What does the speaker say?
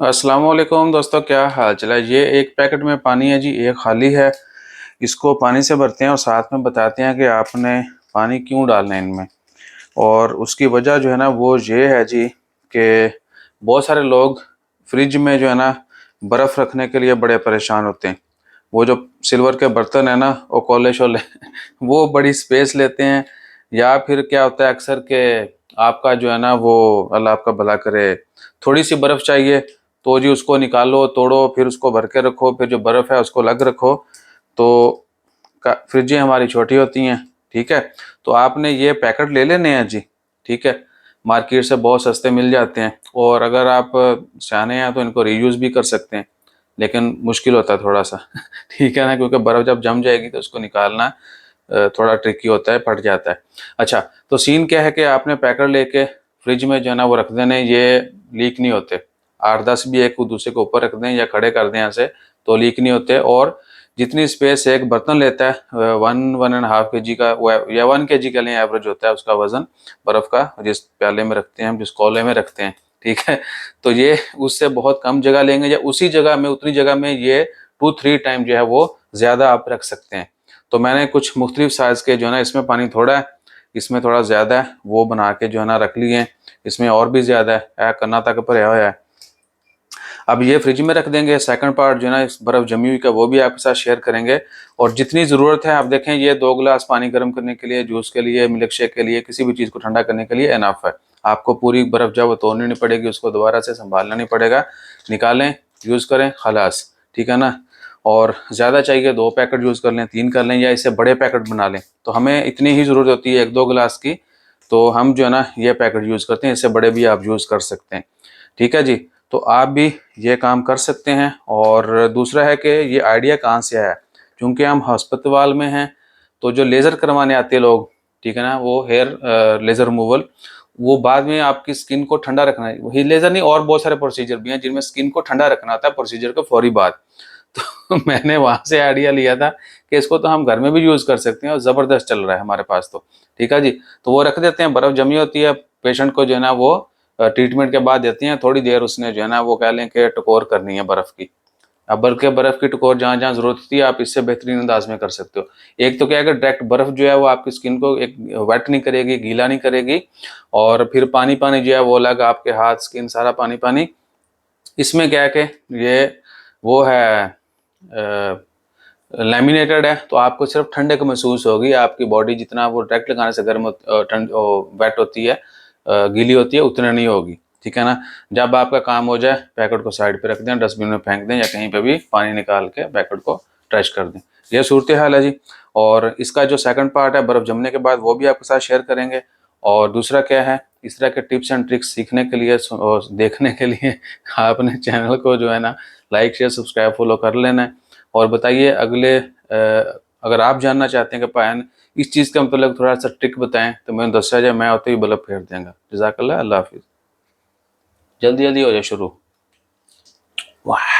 अस्सलाम वालेकुम दोस्तों, क्या हाल चला। ये एक पैकेट में पानी है जी, एक खाली है। इसको पानी से भरते हैं और साथ में बताते हैं कि आपने पानी क्यों डालना है इनमें। और उसकी वजह जो है ना वो ये है जी कि बहुत सारे लोग फ्रिज में जो है ना बर्फ़ रखने के लिए बड़े परेशान होते हैं। वो जो सिल्वर के बर्तन है ना, वो कोले शोले वो बड़ी स्पेस लेते हैं। या फिर क्या होता है अक्सर के आपका जो है ना वो, अल्लाह आपका भला करे, थोड़ी सी बर्फ़ चाहिए तो जी उसको निकालो, तोड़ो, फिर उसको भर के रखो, फिर जो बर्फ़ है उसको अलग रखो। तो फ्रिजें हमारी छोटी होती हैं, ठीक है। तो आपने ये पैकेट ले लेने हैं जी, ठीक है। मार्केट से बहुत सस्ते मिल जाते हैं। और अगर आप सियाने हैं तो इनको रीयूज़ भी कर सकते हैं, लेकिन मुश्किल होता है थोड़ा सा ठीक है ना, क्योंकि बर्फ़ जब जम जाएगी तो उसको निकालना थोड़ा ट्रिकी होता है, फट जाता है। अच्छा, तो सीन क्या है कि आपने पैकेट लेके फ्रिज में जो है ना वो रख देने, ये लीक नहीं होते। 8-10 भी एक दूसरे के ऊपर रख दें या खड़े कर दें ऐसे, तो लीक नहीं होते। और जितनी स्पेस एक बर्तन लेता है 1-1.5 केजी का, या 1 केजी के लिए एवरेज होता है उसका वजन बर्फ़ का, जिस प्याले में रखते हैं हम, जिस कोले में रखते हैं, ठीक है। तो ये उससे बहुत कम जगह लेंगे, या उसी जगह में, उतनी जगह में ये 2-3 टाइम जो है वो ज़्यादा आप रख सकते हैं। तो मैंने कुछ मुख्तलिफ साइज़ के जो है ना, इसमें पानी थोड़ा है, इसमें थोड़ा ज़्यादा है, वो बना के जो है ना रख लिए हैं। इसमें और भी ज़्यादा है, कन्ना तक भरा हुआ है। अब ये फ्रिज में रख देंगे। सेकंड पार्ट जो है ना इस बर्फ़ जमी हुई का, वो भी आपके साथ शेयर करेंगे। और जितनी ज़रूरत है, आप देखें ये 2 गिलास पानी गर्म करने के लिए, जूस के लिए, मिल्क शेक के लिए, किसी भी चीज़ को ठंडा करने के लिए इनफ है। आपको पूरी बर्फ़ जो है वो तोड़नी नहीं पड़ेगी, उसको दोबारा से संभालना नहीं पड़ेगा। निकालें, यूज़ करें, खलास, ठीक है ना। और ज़्यादा चाहिए 2 पैकेट यूज़ कर लें, 3 कर लें, या इससे बड़े पैकेट बना लें। तो हमें इतनी ही ज़रूरत होती है 1-2 गिलास की, तो हम जो है ना ये पैकेट यूज़ करते हैं। इससे बड़े भी आप यूज़ कर सकते हैं, ठीक है जी। तो आप भी ये काम कर सकते हैं। और दूसरा है कि ये आइडिया कहाँ से आया, क्योंकि हम हस्पताल में हैं, तो जो लेज़र करवाने आते हैं लोग, ठीक है ना, वो हेयर लेज़र रिमूवल, वो बाद में आपकी स्किन को ठंडा रखना है। वही लेज़र नहीं, और बहुत सारे प्रोसीजर भी हैं जिनमें स्किन को ठंडा रखना होता है प्रोसीजर के फौरी बाद। तो मैंने वहाँ से आइडिया लिया था कि इसको तो हम घर में भी यूज़ कर सकते हैं, और ज़बरदस्त चल रहा है हमारे पास तो, ठीक है जी। तो वो रख देते हैं, बर्फ़ जमी होती है, पेशेंट को जो है ना वो ट्रीटमेंट के बाद देती हैं। थोड़ी देर उसने जो है ना वो कह लें कि टकोर करनी है बर्फ़ की। अब बल्कि बर्फ़ की टकोर जहाँ-जहाँ ज़रूरत होती है, आप इससे बेहतरीन अंदाज़ में कर सकते हो। एक तो क्या है कि डायरेक्ट बर्फ़ जो है वो आपकी स्किन को एक वेट नहीं करेगी, गीला नहीं करेगी। और फिर पानी-पानी जो है वो अलग, आपके हाथ, स्किन सारा पानी-पानी। इसमें क्या है कि ये वो है लैमिनेटेड है, तो आपको सिर्फ ठंडक महसूस होगी। आपकी बॉडी जितना वो डायरेक्ट लगाने से गर्म वेट होती है, गीली होती है, उतना नहीं होगी, ठीक है ना। जब आपका काम हो जाए, पैकेट को साइड पे रख दें, डस्टबिन में फेंक दें, या कहीं पे भी पानी निकाल के पैकेट को ट्रैश कर दें। ये सूरत हाल है जी। और इसका जो सेकंड पार्ट है बर्फ़ जमने के बाद, वो भी आपके साथ शेयर करेंगे। और दूसरा क्या है, इस तरह के टिप्स एंड ट्रिक्स सीखने के लिए और देखने के लिए आपने चैनल को जो है ना लाइक, शेयर, सब्सक्राइब, फॉलो कर लेना है। और बताइए अगले अगर आप जानना चाहते हैं कि पायन इस चीज़ का मतलब थोड़ा सा ट्रिक बताएं, तो मैंने दसा जाए, मैं होते ही बल्ब फेर देंगे। जज़ाकल्लाह, अल्लाह हाफिज़। जल्दी जल्दी हो जाए शुरू। वाह।